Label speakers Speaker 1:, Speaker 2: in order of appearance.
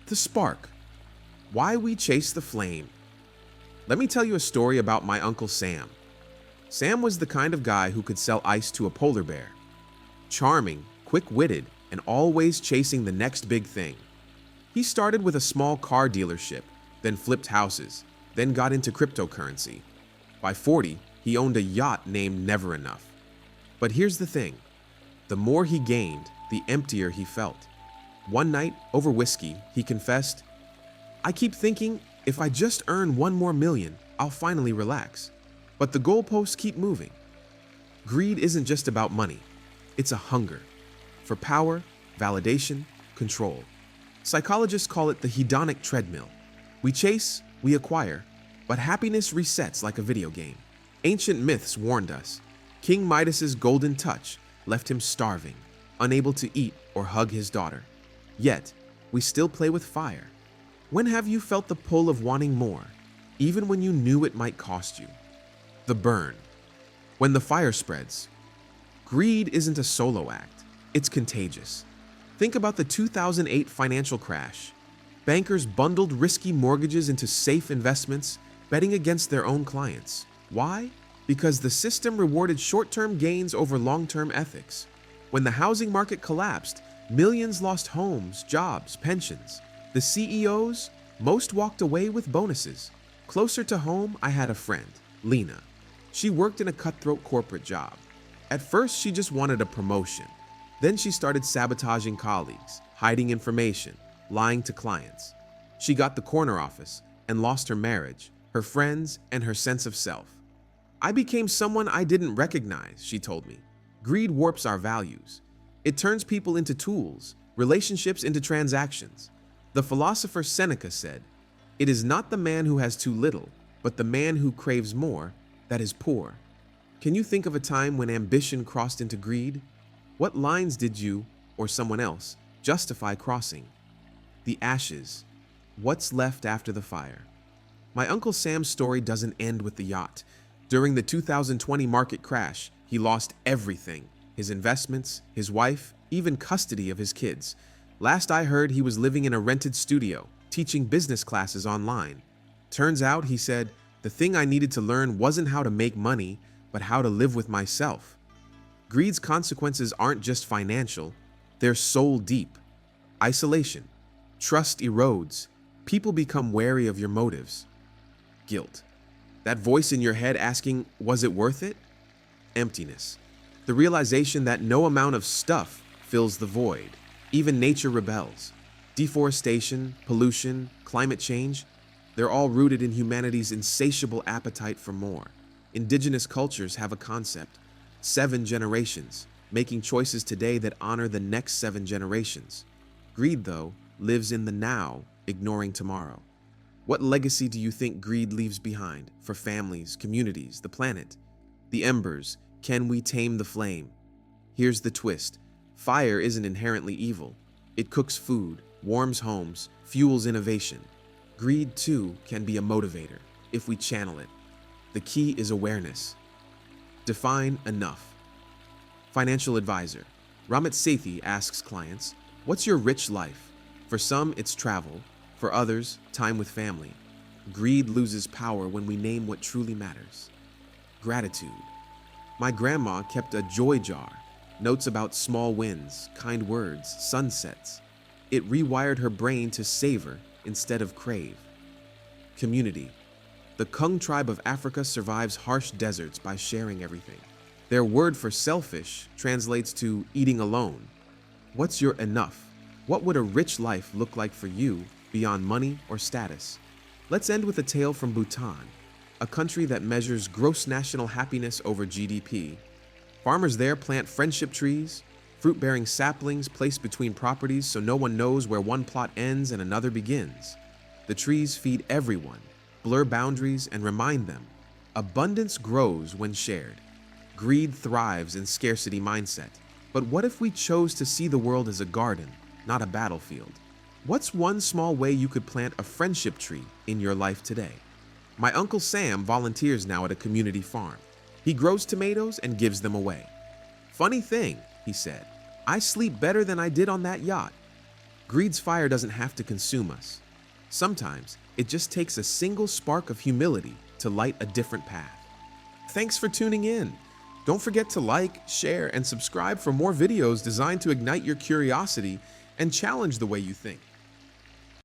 Speaker 1: The spark. Why we chase the flame. Let me tell you a story about my Uncle Sam. Sam was the kind of guy who could sell ice to a polar bear. Charming, quick-witted, and always chasing the next big thing. He started with a small car dealership, then flipped houses, then got into cryptocurrency. By 40, he owned a yacht named Never Enough. But here's the thing. The more he gained, the emptier he felt. One night, over whiskey, he confessed, "I keep thinking, if I just earn one more million, I'll finally relax. But the goalposts keep moving." Greed isn't just about money. It's a hunger for power, validation, control. Psychologists call it the hedonic treadmill. We chase, we acquire, but happiness resets like a video game. Ancient myths warned us. King Midas's golden touch left him starving, unable to eat or hug his daughter. Yet, we still play with fire. When have you felt the pull of wanting more, even when you knew it might cost you? The burn. When the fire spreads. Greed isn't a solo act, it's contagious. Think about the 2008 financial crash. Bankers bundled risky mortgages into safe investments, betting against their own clients. Why? Because the system rewarded short-term gains over long-term ethics. When the housing market collapsed, millions lost homes, jobs, pensions. The CEOs, most walked away with bonuses. Closer to home, I had a friend, Lena. She worked in a cutthroat corporate job. At first, she just wanted a promotion. Then she started sabotaging colleagues, hiding information, lying to clients. She got the corner office and lost her marriage, her friends, and her sense of self. "I became someone I didn't recognize," she told me. Greed warps our values. It turns people into tools, relationships into transactions. The philosopher Seneca said, "It is not the man who has too little, but the man who craves more that is poor." Can you think of a time when ambition crossed into greed? What lines did you, or someone else, justify crossing? The ashes. What's left after the fire? My Uncle Sam's story doesn't end with the yacht. During the 2020 market crash, he lost everything: his investments, his wife, even custody of his kids. Last I heard, he was living in a rented studio, teaching business classes online. Turns out, he said, the thing I needed to learn wasn't how to make money, but how to live with myself. Greed's consequences aren't just financial, they're soul deep. Isolation. Trust erodes. People become wary of your motives. Guilt. That voice in your head asking, was it worth it? Emptiness. The realization that no amount of stuff fills the void. Even nature rebels. Deforestation, pollution, climate change, they're all rooted in humanity's insatiable appetite for more. Indigenous cultures have a concept: 7 generations, making choices today that honor the next 7 generations. Greed, though, lives in the now, ignoring tomorrow. What legacy do you think greed leaves behind for families, communities, the planet? The embers. Can we tame the flame? Here's the twist. Fire isn't inherently evil. It cooks food, warms homes, fuels innovation. Greed, too, can be a motivator if we channel it. The key is awareness. Define enough. Financial advisor Ramit Sethi asks clients, "What's your rich life?" For some, it's travel. For others, time with family. Greed loses power when we name what truly matters. Gratitude. My grandma kept a joy jar, notes about small wins, kind words, sunsets. It rewired her brain to savor instead of crave. Community. The Kung tribe of Africa survives harsh deserts by sharing everything. Their word for selfish translates to eating alone. What's your enough? What would a rich life look like for you beyond money or status? Let's end with a tale from Bhutan, a country that measures gross national happiness over GDP. Farmers there plant friendship trees, fruit-bearing saplings placed between properties so no one knows where one plot ends and another begins. The trees feed everyone, blur boundaries, and remind them, abundance grows when shared. Greed thrives in scarcity mindset. But what if we chose to see the world as a garden, not a battlefield? What's one small way you could plant a friendship tree in your life today? My Uncle Sam volunteers now at a community farm. He grows tomatoes and gives them away. "Funny thing," he said, "I sleep better than I did on that yacht." Greed's fire doesn't have to consume us. Sometimes, it just takes a single spark of humility to light a different path. Thanks for tuning in. Don't forget to like, share, and subscribe for more videos designed to ignite your curiosity and challenge the way you think.